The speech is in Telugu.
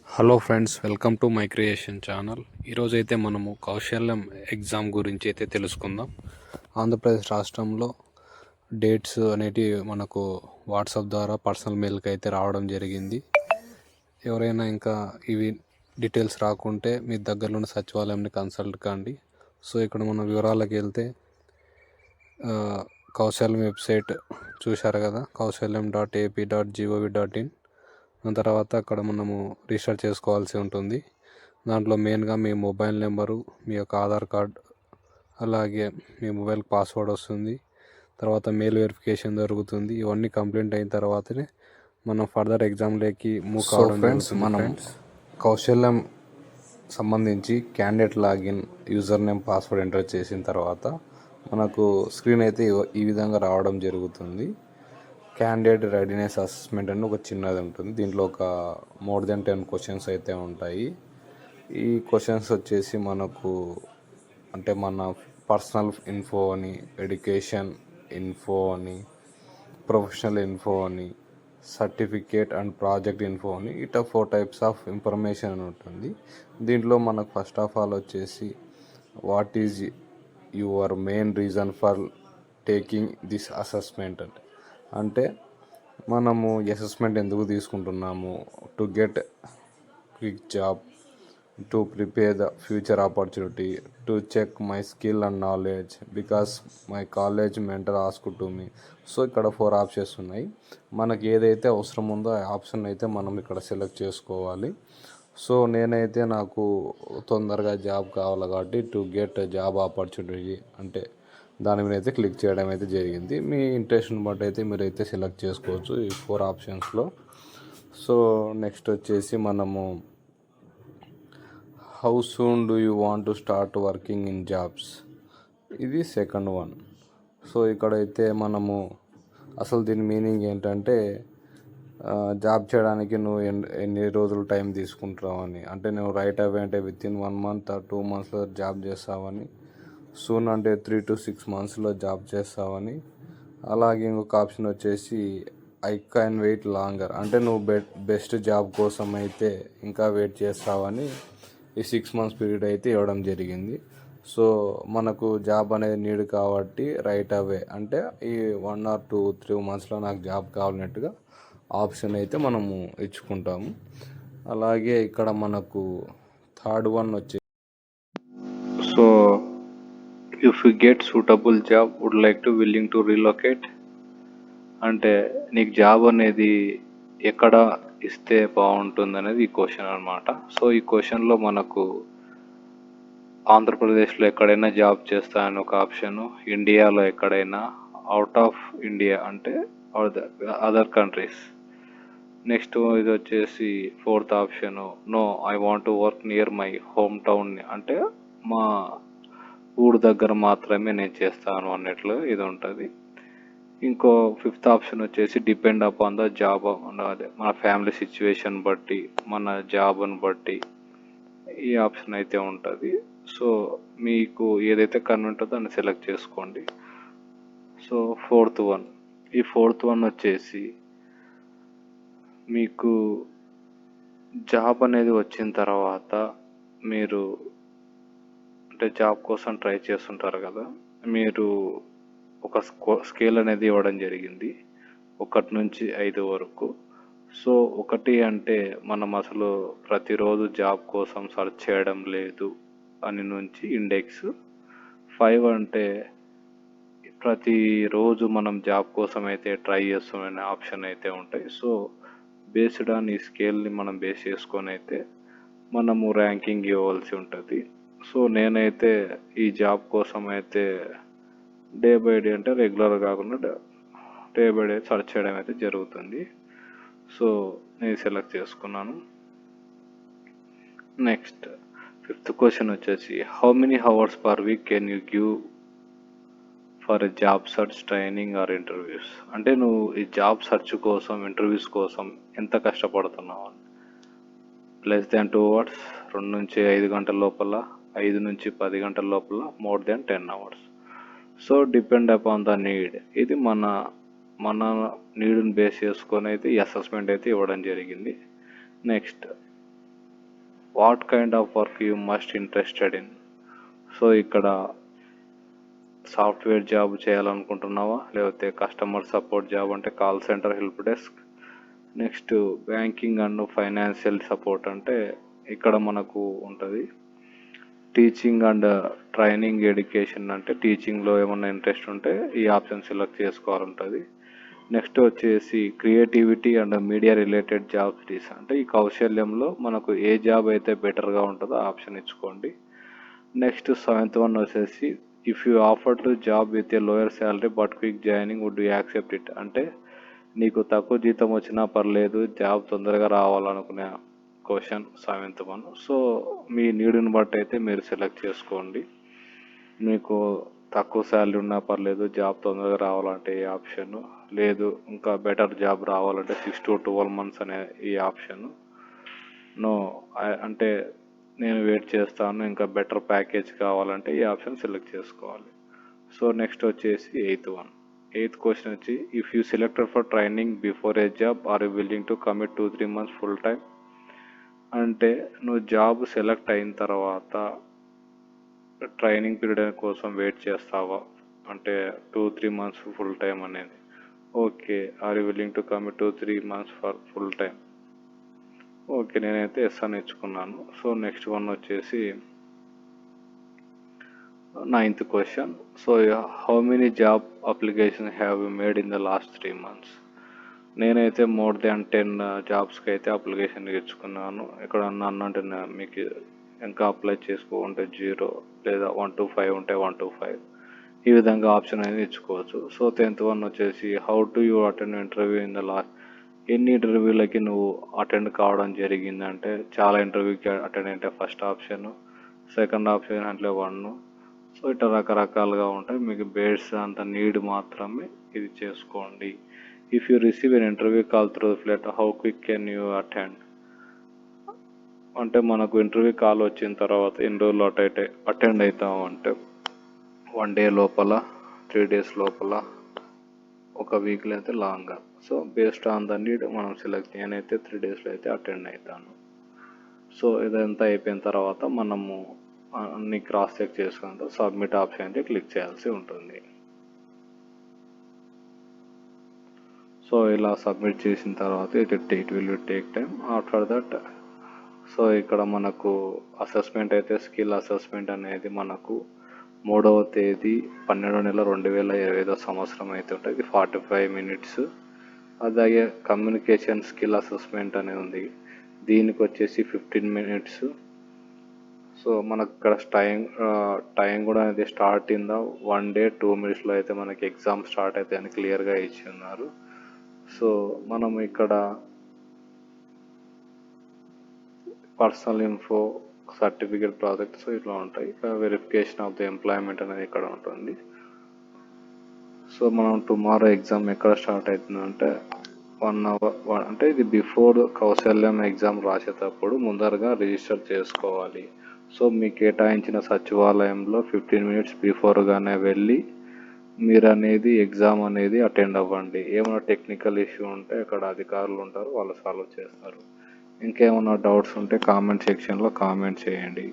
Hello friends, welcome to my creation channel. ఈరోజు అయితే మనము కౌశల్యం ఎగ్జామ్ గురించి అయితే తెలుసుకుందాం. ఆంధ్రప్రదేశ్ రాష్ట్రంలో డేట్స్ అనేటివి మనకు వాట్సాప్ ద్వారా పర్సనల్ మెయిల్కి అయితే రావడం జరిగింది. ఎవరైనా ఇంకా ఇవి డీటెయిల్స్ రాకుంటే మీ దగ్గరలో ఉన్న సచివాలయంని కన్సల్ట్ కండి. సో ఇక్కడ మన వివరాలకు వెళ్తే కౌశల్యం వెబ్సైట్ చూశారు కదా, kausalyam.ap.gov.in. దాని తర్వాత అక్కడ మనము రిజిస్టర్ చేసుకోవాల్సి ఉంటుంది. దాంట్లో మెయిన్గా మీ మొబైల్ నెంబరు, మీ యొక్క ఆధార్ కార్డ్, అలాగే మీ మొబైల్కి పాస్వర్డ్ వస్తుంది. తర్వాత మెయిల్ వెరిఫికేషన్ జరుగుతుంది. ఇవన్నీ కంప్లీట్ అయిన తర్వాతనే మనం ఫర్దర్ ఎగ్జామ్లోకి మూవ్ కావడం జరుగుతుంది. మనం కౌశల్యం సంబంధించి candidate login, user name, password enter చేసిన తర్వాత మనకు స్క్రీన్ అయితే ఈ విధంగా రావడం జరుగుతుంది. క్యాండిడేట్ రెడీనెస్ అసెస్మెంట్ అని ఒక చిన్నది ఉంటుంది. దీంట్లో ఒక మోర్ దెన్ 10 క్వశ్చన్స్ అయితే ఉంటాయి. ఈ క్వశ్చన్స్ వచ్చేసి మనకు అంటే మన పర్సనల్ ఇన్ఫో అని, ఎడ్యుకేషన్ ఇన్ఫో అని, ప్రొఫెషనల్ ఇన్ఫో అని, సర్టిఫికేట్ అండ్ ప్రాజెక్ట్ ఇన్ఫో అని, ఇట్లా 4 టైప్స్ ఆఫ్ ఇన్ఫర్మేషన్ అని ఉంటుంది. దీంట్లో మనకు ఫస్ట్ ఆఫ్ ఆల్ వచ్చేసి what is your main reason for taking this assessment అంటే మనము అసెస్మెంట్ ఎందుకు తీసుకుంటున్నాము? To get quick job, to prepare the future opportunity, to check my skill and knowledge, because my college mentor ask to me. So ఇక్కడ 4 ఆప్షన్స్ ఉన్నాయి. మనకి ఏదైతే అవసరం ఉందో ఆ ఆప్షన్ అయితే మనం ఇక్కడ సెలెక్ట్ చేసుకోవాలి. సో నేనైతే నాకు తొందరగా జాబ్ కావాలి కాబట్టి టు గెట్ జాబ్ ఆపర్చునిటీ అంటే దాని మీద అయితే క్లిక్ చేయడం అయితే జరిగింది. మీ ఇంట్రెస్ట్ని బట్టి అయితే మీరైతే సెలెక్ట్ చేసుకోవచ్చు ఈ 4 ఆప్షన్స్లో. సో నెక్స్ట్ వచ్చేసి మనము how soon do you want to start working in jobs, ఇది సెకండ్ వన్. సో ఇక్కడైతే మనము అసలు దీని మీనింగ్ ఏంటంటే జాబ్ చేయడానికి నువ్వు ఎన్ని రోజులు టైం తీసుకుంటావని, అంటే నువ్వు రైట్ అవే అంటే వితిన్ 1 month or 2 monthsలో జాబ్ చేస్తావని, సూన్ అంటే 3 to 6 monthsలో జాబ్ చేస్తావని. అలాగే ఇంకొక ఆప్షన్ వచ్చేసి ఐ క్యాన్ వెయిట్ లాంగర్ అంటే నువ్వు బెస్ట్ జాబ్ కోసం అయితే ఇంకా వెయిట్ చేస్తావని ఈ 6 months పీరియడ్ అయితే ఇవ్వడం జరిగింది. సో మనకు జాబ్ అనేది నీడ్ కాబట్టి రైట్ అవే అంటే ఈ 1 or 2-3 monthsలో నాకు జాబ్ కావాలన్నట్టుగా ఆప్షన్ అయితే మనము ఇచ్చుకుంటాము. అలాగే ఇక్కడ మనకు థర్డ్ వన్ వచ్చి so if you get suitable job would like to willing to relocate అంటే నీకు జాబ్ అనేది ఎక్కడ ఇస్తే బాగుంటుంది అనేది ఈ క్వశ్చన్ అనమాట. సో ఈ క్వశ్చన్లో మనకు ఆంధ్రప్రదేశ్లో ఎక్కడైనా జాబ్ చేస్తానని ఒక ఆప్షను, ఇండియాలో ఎక్కడైనా, అవుట్ ఆఫ్ ఇండియా అంటే అదర్ కంట్రీస్. నెక్స్ట్ ఇది వచ్చేసి 4th option no I want to work near my home town అంటే మా ఊరు దగ్గర మాత్రమే నేను చేస్తాను అన్నట్లు ఇది ఉంటుంది. ఇంకో 5th ఆప్షన్ వచ్చేసి డిపెండ్ అపాన్ ద జాబ్, అదే మన ఫ్యామిలీ సిచ్యువేషన్ బట్టి, మన జాబ్ని బట్టి ఈ ఆప్షన్ అయితే ఉంటుంది. సో మీకు ఏదైతే కన్వీనెంట్ ఉంటుందో దాన్ని సెలెక్ట్ చేసుకోండి. సో 4th వన్, ఈ 4th వన్ వచ్చేసి మీకు జాబ్ అనేది వచ్చిన తర్వాత మీరు అంటే జాబ్ కోసం ట్రై చేస్తుంటారు కదా, మీరు ఒక స్కేల్ అనేది ఇవ్వడం జరిగింది 1 నుంచి 5 వరకు. సో 1 అంటే మనం అసలు ప్రతిరోజు జాబ్ కోసం సెర్చ్ చేయడం లేదు అని నుంచి ఇండెక్స్. 5 అంటే ప్రతిరోజు మనం జాబ్ కోసం అయితే ట్రై చేస్తున్న ఆప్షన్ అయితే ఉంటాయి. సో బేస్డ్ ఆన్ ఈ స్కేల్ని మనం బేస్ చేసుకొని అయితే మనము ర్యాంకింగ్ ఇవ్వవలసి ఉంటుంది. సో నేనైతే ఈ జాబ్ కోసం అయితే డే బై డే అంటే రెగ్యులర్ కాకుండా డే బై డే సెర్చ్ చేయడం అయితే జరుగుతుంది. సో నేను సెలెక్ట్ చేసుకున్నాను. నెక్స్ట్ 5th క్వశ్చన్ వచ్చేసి how many hours per week can you give for a job search, training or interviews అంటే నువ్వు ఈ జాబ్ సర్చ్ కోసం, ఇంటర్వ్యూస్ కోసం ఎంత కష్టపడుతున్నావు. లెస్ దాన్ 2 hours, 2 నుంచి 5 గంటల లోపల, 5 నుంచి 10 గంటల లోపల, more than 10 hours. So depend upon the need, ఇది మన నీడ్ని బేస్ చేసుకొని అయితే ఈ అసెస్మెంట్ అయితే ఇవ్వడం జరిగింది. Next what kind of work you must interested in. So ఇక్కడ సాఫ్ట్వేర్ జాబ్ చేయాలనుకుంటున్నావా, లేకపోతే కస్టమర్ సపోర్ట్ జాబ్ అంటే call centre, help desk. Next banking and financial support అంటే ఇక్కడ మనకు ఉంటుంది. టీచింగ్ అండ్ ట్రైనింగ్ ఎడ్యుకేషన్ అంటే టీచింగ్లో ఏమన్నా ఇంట్రెస్ట్ ఉంటే ఈ ఆప్షన్ సెలెక్ట్ చేసుకోవాలంటుంది. నెక్స్ట్ వచ్చేసి creativity and media related jobs అంటే ఈ కౌశల్యంలో మనకు ఏ జాబ్ అయితే బెటర్గా ఉంటుందో ఆప్షన్ ఇచ్చుకోండి. నెక్స్ట్ 7th వన్ వచ్చేసి if you offer to job with a lower salary but quick joining would you accept it. అంటే నీకు తక్కువ జీతం వచ్చినా పర్లేదు, జాబ్ తొందరగా రావాలనుకునే క్వశ్చన్ 7th వన్. సో మీ నీడ్ని బట్టి అయితే మీరు సెలెక్ట్ చేసుకోండి. మీకు తక్కువ శాలరీ ఉన్నా పర్లేదు, జాబ్ తొందరగా రావాలంటే ఈ ఆప్షన్, లేదు ఇంకా బెటర్ జాబ్ రావాలంటే 6 to 12 months అనే ఈ ఆప్షన్. నో అంటే నేను వెయిట్ చేస్తాను, ఇంకా బెటర్ ప్యాకేజ్ కావాలంటే ఈ ఆప్షన్ సెలెక్ట్ చేసుకోవాలి. సో నెక్స్ట్ వచ్చేసి 8th వన్. 8th క్వశ్చన్ వచ్చి if you selected for training before A job or you willing to commit 2-3 months full time. అంటే నువ్వు జాబ్ సెలెక్ట్ అయిన తర్వాత ట్రైనింగ్ పీరియడ్ కోసం వెయిట్ చేస్తావా అంటే 2-3 months ఫుల్ టైం అనేది. Okay, are you willing to commit 2-3 months for full time. Okay, నేనైతే ఎస్ అని ఇచ్చుకున్నాను. సో నెక్స్ట్ వన్ వచ్చేసి 9th question. So how many job application have you made in the last 3 months. నేనైతే మోర్ దాన్ 10 జాబ్స్కి అయితే అప్లికేషన్ ఇచ్చుకున్నాను. ఇక్కడ అన్నంటే మీకు ఇంకా అప్లై చేసుకోకుంటే 0, లేదా 1 to 5 ఉంటే 1 to 5 ఈ విధంగా ఆప్షన్ అనేది ఇచ్చుకోవచ్చు. సో 10th వన్ వచ్చేసి how to you attend interview in the last. ఎన్ని ఇంటర్వ్యూలకి నువ్వు అటెండ్ కావడం జరిగిందంటే చాలా ఇంటర్వ్యూకి అటెండ్ అంటే ఫస్ట్ ఆప్షన్, సెకండ్ ఆప్షన్ అంటే 1. సో ఇట్లా రకరకాలుగా ఉంటాయి. మీకు బేస్ అంత నీడ్ మాత్రమే ఇది చేసుకోండి. If you receive an interview call through flat how quick can you attend. అంటే మనకు ఇంటర్వ్యూ కాల్ వచ్చిన తర్వాత ఎన్ని రోజులు అటెండ్ అవుతాము అంటే 1 day లోపల, 3 days లోపల, ఒక వీక్లో అయితే లాంగ్గా. So based on the need మనం సెలెక్ట్. నేనైతే 3 daysలో అయితే అటెండ్ అవుతాను. సో ఇదంతా అయిపోయిన తర్వాత మనము అన్ని క్రాస్ చెక్ చేసుకుంటూ సబ్మిట్ ఆప్షన్ అయితే క్లిక్ చేయాల్సి ఉంటుంది. సో ఇలా సబ్మిట్ చేసిన తర్వాత it will take time. After that so ఇక్కడ మనకు అసెస్మెంట్ అయితే స్కిల్ అసెస్మెంట్ అనేది మనకు 3వ తేదీ 12వ నెల 2025వ సంవత్సరం అయితే ఉంటుంది. 45 minutes. అలాగే కమ్యూనికేషన్ స్కిల్ అసెస్మెంట్ అనేది ఉంది, దీనికి వచ్చేసి 15 minutes. సో మనకు ఇక్కడ టైం కూడా అనేది స్టార్ట్ ఇన్ ద 1 day 2 minutesలో అయితే మనకి ఎగ్జామ్ స్టార్ట్ అయితే అని క్లియర్గా ఇచ్చి ఉన్నారు. సో మనం ఇక్కడ పర్సనల్ ఇన్ఫో, సర్టిఫికేట్, ప్రాజెక్ట్స్ ఇట్లా ఉంటాయి. ఇక్కడ వెరిఫికేషన్ ఆఫ్ ది ఎంప్లాయ్మెంట్ అనేది ఇక్కడ ఉంటుంది. సో మనం టుమారో ఎగ్జామ్ ఎక్కడ స్టార్ట్ అవుతుందంటే 1 hour అంటే ఇది బిఫోర్ కౌశల్యం ఎగ్జామ్ రాసేటప్పుడు ముందరగా రిజిస్టర్ చేసుకోవాలి. సో మీ కేటాయించిన సచివాలయంలో 15 minutes బిఫోర్గానే వెళ్ళి మీరు అనేది ఎగ్జామ్ అనేది అటెండ్ అవ్వండి. ఏమైనా టెక్నికల్ ఇష్యూ ఉంటే అక్కడ అధికారులు ఉంటారు, వాళ్ళు సాల్వ్ చేస్తారు. ఇంకేమైనా డౌట్స్ ఉంటే కామెంట్ సెక్షన్లో కామెంట్ చేయండి.